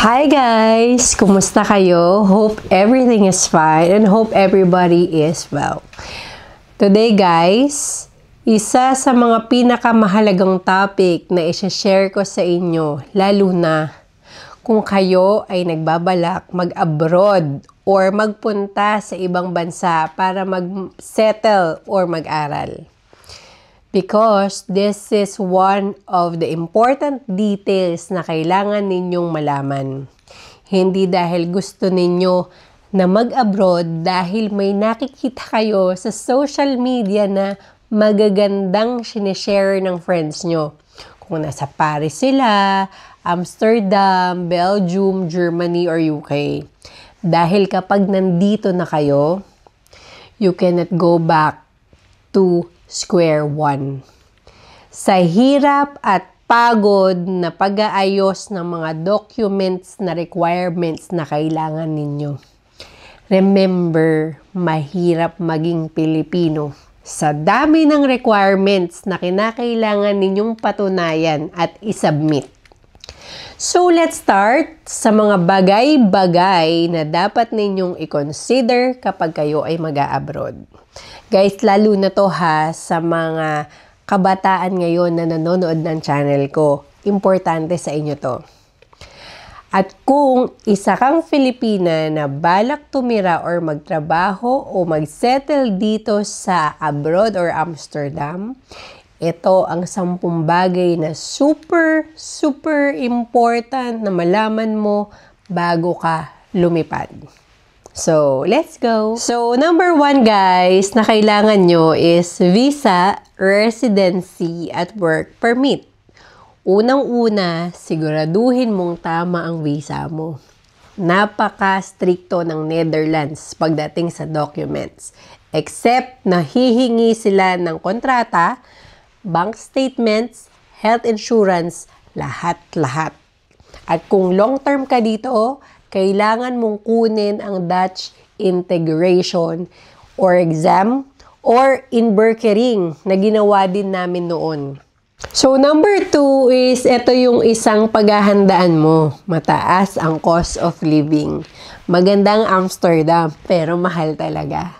Hi guys! Kumusta kayo? Hope everything is fine and hope everybody is well. Today guys, isa sa mga pinakamahalagang topic na i-share ko sa inyo, lalo na kung kayo ay nagbabalak mag-abroad or magpunta sa ibang bansa para mag-settle or mag-aral. Because this is one of the important details na kailangan ninyong malaman. Hindi dahil gusto ninyo na mag-abroad dahil may nakikita kayo sa social media na magagandang sinishare ng friends nyo. Kung nasa Paris sila, Amsterdam, Belgium, Germany, or UK. Dahil kapag nandito na kayo, you cannot go back to square one. Sa hirap at pagod na pag-aayos ng mga documents na requirements na kailangan ninyo. Remember, mahirap maging Pilipino. Sa dami ng requirements na kinakailangan ninyong patunayan at isubmit. So, let's start sa mga bagay-bagay na dapat ninyong i-consider kapag kayo ay mag-a-abroad. Guys, lalo na to ha sa mga kabataan ngayon na nanonood ng channel ko. Importante sa inyo to. At kung isa kang Filipina na balak tumira or magtrabaho o magsettle dito sa abroad or Amsterdam, ito ang 10 bagay na super important na malaman mo bago ka lumipad. So, let's go! So, number 1 guys, na kailangan nyo is visa, residency, at work permit. Unang-una, siguraduhin mong tama ang visa mo. Napaka-stricto ng Netherlands pagdating sa documents. Except na hihingi sila ng kontrata, bank statements, health insurance, lahat-lahat. At kung long-term ka dito, kailangan mong kunin ang Dutch integration or exam or inburgering na ginawa din namin noon. So, number 2 is, ito yung isang paghahandaan mo. Mataas ang cost of living. Magandang Amsterdam, pero mahal talaga.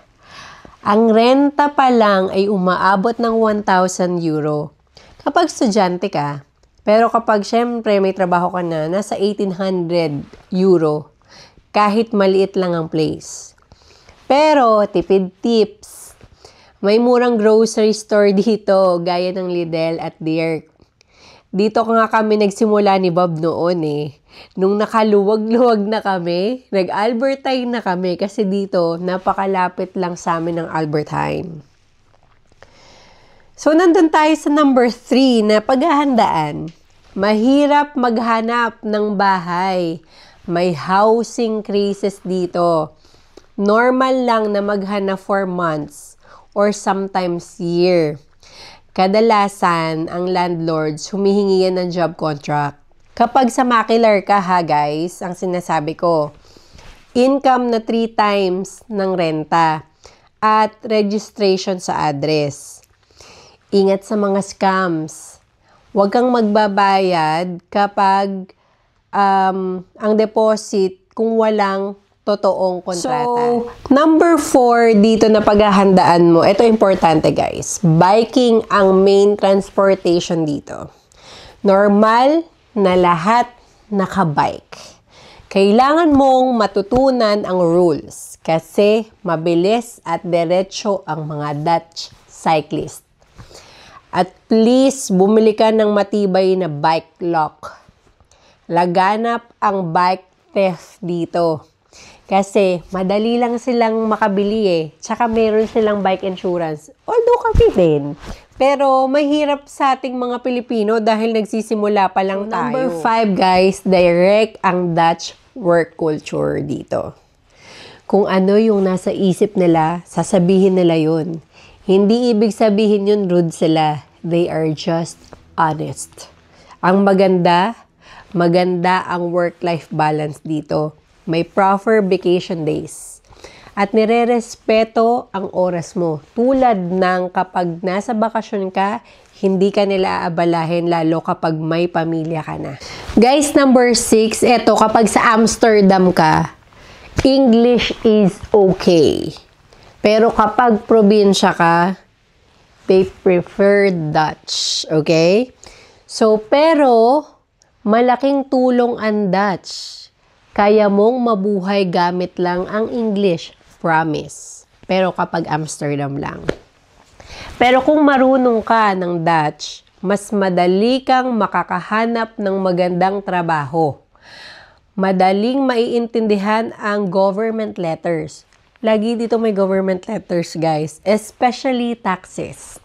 Ang renta pa lang ay umaabot ng 1,000 euro. Kapag estudyante ka, pero kapag syempre may trabaho ka na, nasa 1,800 euro. Kahit maliit lang ang place. Pero, tipid tips. May murang grocery store dito, gaya ng Lidl at Dirk. Dito nga kami nagsimula ni Bob noon eh. Nung nakaluwag-luwag na kami, nag-Albert Heijn na kami kasi dito napakalapit lang sa amin ng Albert Heijn. So, nandun tayo sa number 3 na paghahandaan. Mahirap maghanap ng bahay. May housing crisis dito. Normal lang na maghanap for months or sometimes year. Kadalasan, ang landlords humihingi yan ng job contract. Kapag sa makilar ka ha guys, ang sinasabi ko, income na 3 times ng renta at registration sa address. Ingat sa mga scams. Huwag kang magbabayad kapag ang deposit kung walang totoong kontrata. So, number 4 dito na paghahandaan mo, ito importante guys. Biking ang main transportation dito. Normal na lahat nakabike. Kailangan mong matutunan ang rules kasi mabilis at diretso ang mga Dutch cyclist. At please, bumili ka ng matibay na bike lock. Laganap ang bike theft dito. Kasi madali lang silang makabili eh. Tsaka meron silang bike insurance. Although kami din. Pero mahirap sa ating mga Pilipino dahil nagsisimula pa lang tayo. Number 5 guys, direct ang Dutch work culture dito. Kung ano yung nasa isip nila, sasabihin nila yun. Hindi ibig sabihin yun rude sila. They are just honest. Ang maganda ang work-life balance dito. May proper vacation days. At nire-respeto ang oras mo. Tulad ng kapag nasa bakasyon ka, Hindi ka nila aabalahin lalo kapag may pamilya ka na. Guys, number 6, eto kapag sa Amsterdam ka, English is okay. Pero kapag probinsya ka, they prefer Dutch. Okay? So, pero malaking tulong ang Dutch. Kaya mong mabuhay gamit lang ang English. Promise. Pero kapag Amsterdam lang. Pero kung marunong ka ng Dutch, mas madali kang makakahanap ng magandang trabaho. Madaling maiintindihan ang government letters. Lagi dito may government letters, guys. Especially taxes.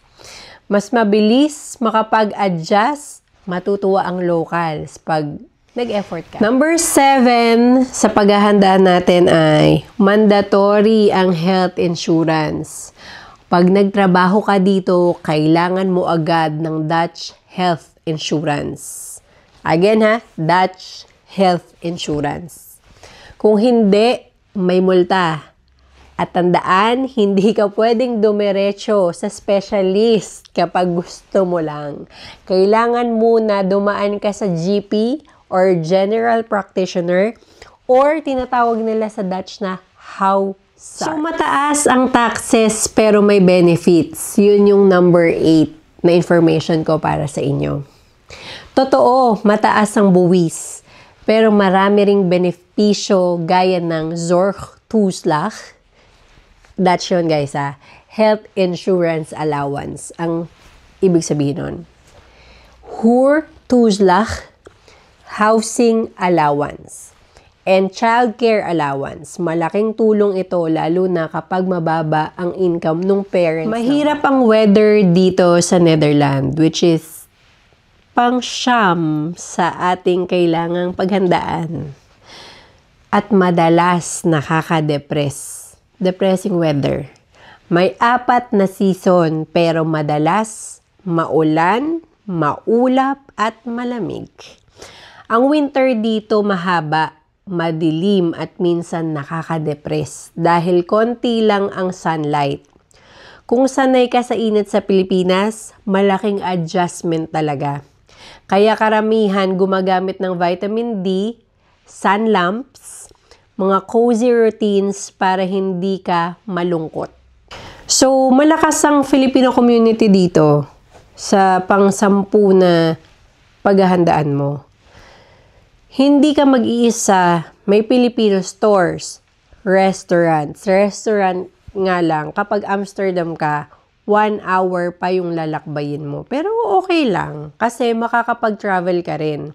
Mas mabilis makapag-adjust, matutuwa ang locals pag nag-effort ka. Number 7 sa paghahanda natin ay mandatory ang health insurance. Pag nagtrabaho ka dito, kailangan mo agad ng Dutch health insurance. Again ha, Dutch health insurance. Kung hindi, may multa. At tandaan, hindi ka pwedeng dumiretso sa specialist kapag gusto mo lang. Kailangan muna dumaan ka sa GP or general practitioner or tinatawag nila sa Dutch na house. So, mataas ang taxes pero may benefits. Yun yung number 8 na information ko para sa inyo. Totoo, mataas ang buwis. Pero marami ring benepisyo gaya ng zorgtoeslag. Dutch yun guys ha. Health insurance allowance. Ang ibig sabihin nun. Huurtoeslag, housing allowance. And childcare allowance. Malaking tulong ito lalo na kapag mababa ang income ng parents. Mahirap ang weather dito sa Netherlands, which is pang-siyam sa ating kailangang paghandaan. At madalas nakaka-depress. Depressing weather. May 4 na season pero madalas maulan, maulap at malamig. Ang winter dito mahaba, madilim at minsan nakaka-depress dahil konti lang ang sunlight. Kung sanay ka sa init sa Pilipinas, malaking adjustment talaga. Kaya karamihan gumagamit ng vitamin D, sun lamps, mga cozy routines para hindi ka malungkot. So, malakas ang Filipino community dito sa pang-10 na paghahandaan mo. Hindi ka mag-iisa, may Filipino stores, restaurants. Restaurant nga lang, kapag Amsterdam ka, 1 hour pa yung lalakbayin mo. Pero okay lang, kasi makakapag-travel ka rin.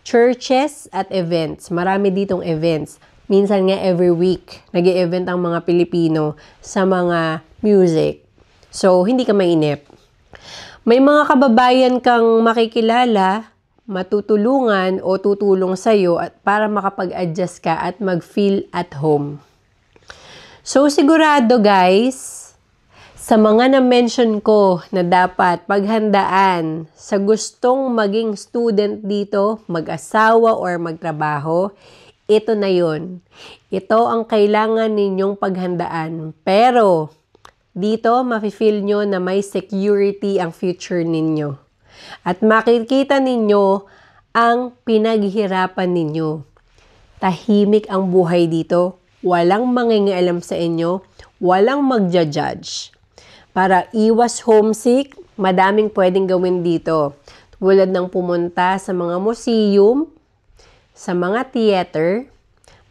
Churches at events, marami ditong events. Minsan nga every week, nag-e-event ang mga Pilipino sa mga music. So, hindi ka mainip. May mga kababayan kang makikilala, matutulungan o tutulong sa'yo at para makapag-adjust ka at mag-feel at home. So, sigurado guys, sa mga na-mention ko na dapat paghandaan sa gustong maging student dito, mag-asawa or magtrabaho, ito na yun. Ito ang kailangan ninyong paghandaan. Pero, dito mafe-feel nyo na may security ang future ninyo. At makikita ninyo ang pinaghihirapan ninyo. Tahimik ang buhay dito. Walang mangingialam sa inyo. Walang magja-judge. Para iwas homesick, madaming pwedeng gawin dito. Tulad ng pumunta sa mga museum, sa mga theater,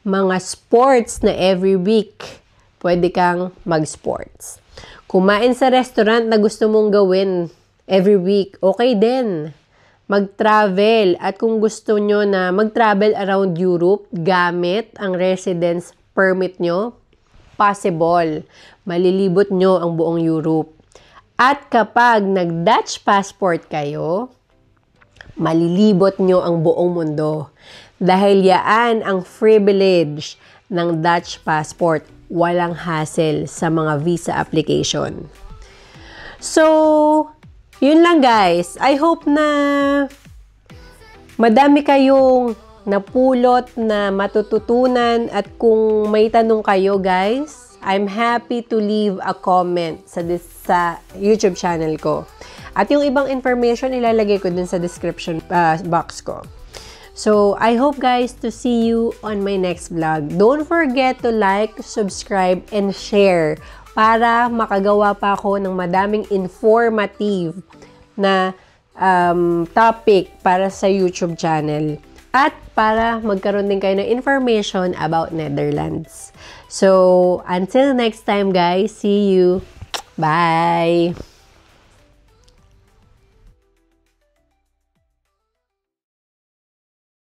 mga sports na every week, pwede kang mag-sports. Kumain sa restaurant na gusto mong gawin every week, okay din. Mag-travel at kung gusto nyo na mag-travel around Europe gamit ang residence permit nyo, possible. Malilibot nyo ang buong Europe. At kapag nag-Dutch passport kayo, malilibot nyo ang buong mundo. Dahil yaan ang privilege ng Dutch passport, walang hassle sa mga visa application. So, yun lang guys. I hope na madami kayong napulot na matututunan at kung may tanong kayo guys, I'm happy to leave a comment sa YouTube channel ko. At yung ibang information, ilalagay ko dun sa description box ko. So, I hope guys to see you on my next vlog. Don't forget to like, subscribe, and share para makagawa pa ako ng madaming informative na topic para sa YouTube channel. At para magkaroon din kayo ng information about Netherlands. So, until next time guys, see you. Bye!